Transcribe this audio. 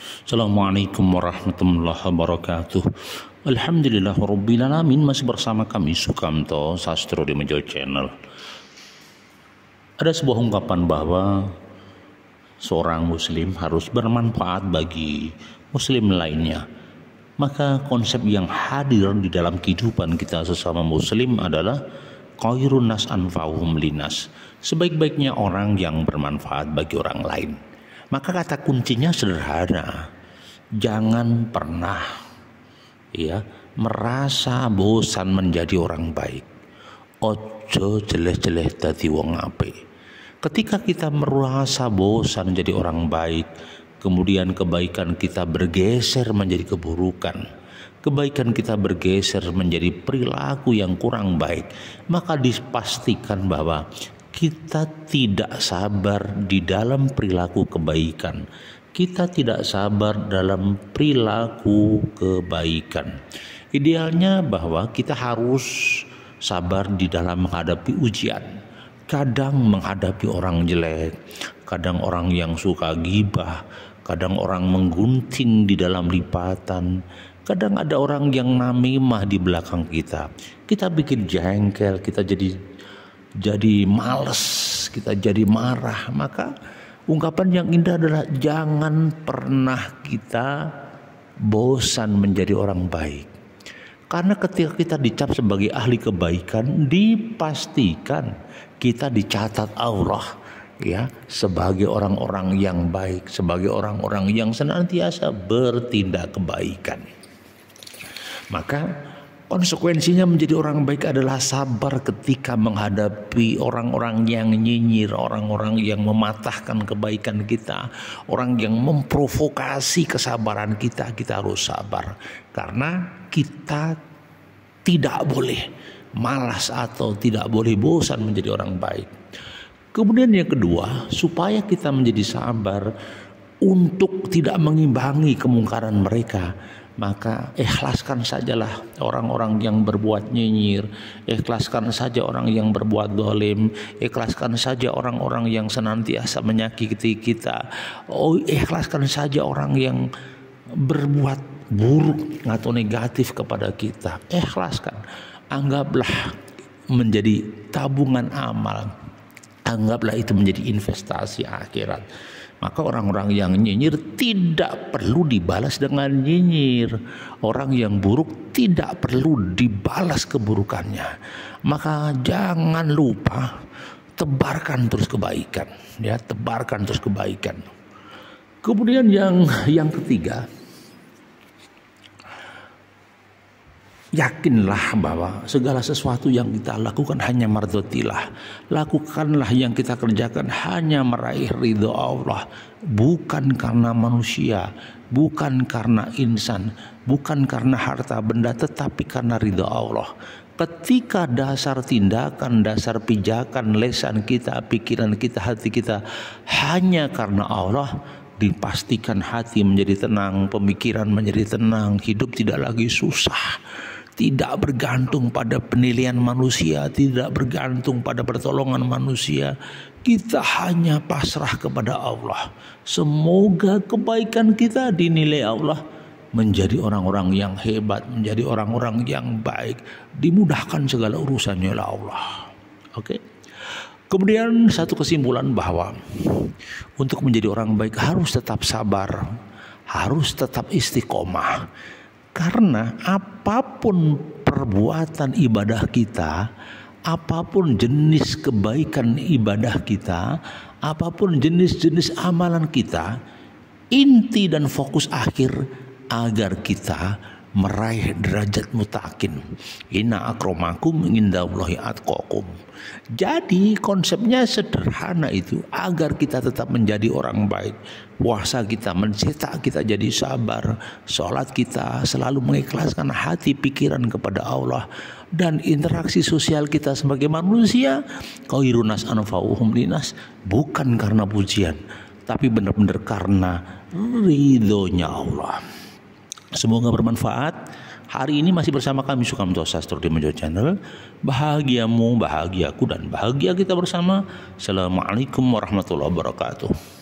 Assalamualaikum warahmatullahi wabarakatuh. Alhamdulillah Rabbil Alamin. Masih bersama kami Sukamto Sastro di Mejo Channel. Ada sebuah ungkapan bahwa seorang muslim harus bermanfaat bagi muslim lainnya. Maka konsep yang hadir di dalam kehidupan kita sesama muslim adalah khairun nas anfa'uhum linas. Sebaik-baiknya orang yang bermanfaat bagi orang lain. Maka kata kuncinya sederhana. Jangan pernah merasa bosan menjadi orang baik. Ojo jeleh-jeleh dadi wong apik. Ketika kita merasa bosan menjadi orang baik, kemudian kebaikan kita bergeser menjadi keburukan, kebaikan kita bergeser menjadi perilaku yang kurang baik, maka dipastikan bahwa kita tidak sabar di dalam perilaku kebaikan. Kita tidak sabar dalam perilaku kebaikan. Idealnya bahwa kita harus sabar di dalam menghadapi ujian. Kadang menghadapi orang jelek, kadang orang yang suka gibah, kadang orang menggunting di dalam lipatan, kadang ada orang yang namimah di belakang kita. Kita bikin jengkel, kita jadi males, kita jadi marah. Maka ungkapan yang indah adalah jangan pernah kita bosan menjadi orang baik. Karena ketika kita dicap sebagai ahli kebaikan, dipastikan kita dicatat Allah sebagai orang-orang yang baik, sebagai orang-orang yang senantiasa bertindak kebaikan. Maka konsekuensinya menjadi orang baik adalah sabar ketika menghadapi orang-orang yang nyinyir, orang-orang yang mematahkan kebaikan kita, orang yang memprovokasi kesabaran kita. Kita harus sabar karena kita tidak boleh malas atau tidak boleh bosan menjadi orang baik. Kemudian yang kedua, supaya kita menjadi sabar untuk tidak mengimbangi kemungkaran mereka, maka ikhlaskan sajalah orang-orang yang berbuat nyinyir, ikhlaskan saja orang yang berbuat zalim, ikhlaskan saja orang-orang yang senantiasa menyakiti kita, ikhlaskan saja orang yang berbuat buruk atau negatif kepada kita. Ikhlaskan, anggaplah menjadi tabungan amal, anggaplah itu menjadi investasi akhirat. Maka orang-orang yang nyinyir tidak perlu dibalas dengan nyinyir. Orang yang buruk tidak perlu dibalas keburukannya. Maka jangan lupa tebarkan terus kebaikan, tebarkan terus kebaikan. Kemudian yang ketiga, yakinlah bahwa segala sesuatu yang kita lakukan hanya mardhotillah. Lakukanlah yang kita kerjakan hanya meraih ridho Allah, bukan karena manusia, bukan karena insan, bukan karena harta benda, tetapi karena ridho Allah. Ketika dasar tindakan, dasar pijakan, lesan kita, pikiran kita, hati kita hanya karena Allah, dipastikan hati menjadi tenang, pemikiran menjadi tenang, hidup tidak lagi susah. Tidak bergantung pada penilaian manusia, tidak bergantung pada pertolongan manusia. Kita hanya pasrah kepada Allah. Semoga kebaikan kita dinilai Allah menjadi orang-orang yang hebat, menjadi orang-orang yang baik, dimudahkan segala urusannya oleh Allah. Oke. Kemudian satu kesimpulan bahwa untuk menjadi orang baik harus tetap sabar, harus tetap istiqomah. Karena apapun perbuatan ibadah kita, apapun jenis kebaikan ibadah kita, apapun jenis-jenis amalan kita, inti dan fokus akhir agar kita meraih derajat mutakin. Inna akramakum indallahi atqakum. Jadi konsepnya sederhana itu, agar kita tetap menjadi orang baik. Puasa kita mencetak kita jadi sabar, sholat kita selalu mengikhlaskan hati pikiran kepada Allah, dan interaksi sosial kita sebagai manusia khairun nas anfa'uhum linas, bukan karena pujian tapi benar-benar karena ridhonya Allah. Semoga bermanfaat. Hari ini masih bersama kami Sukamto Sastro di Mejo Channel. Bahagiamu, bahagiaku, dan bahagia kita bersama. Assalamualaikum warahmatullahi wabarakatuh.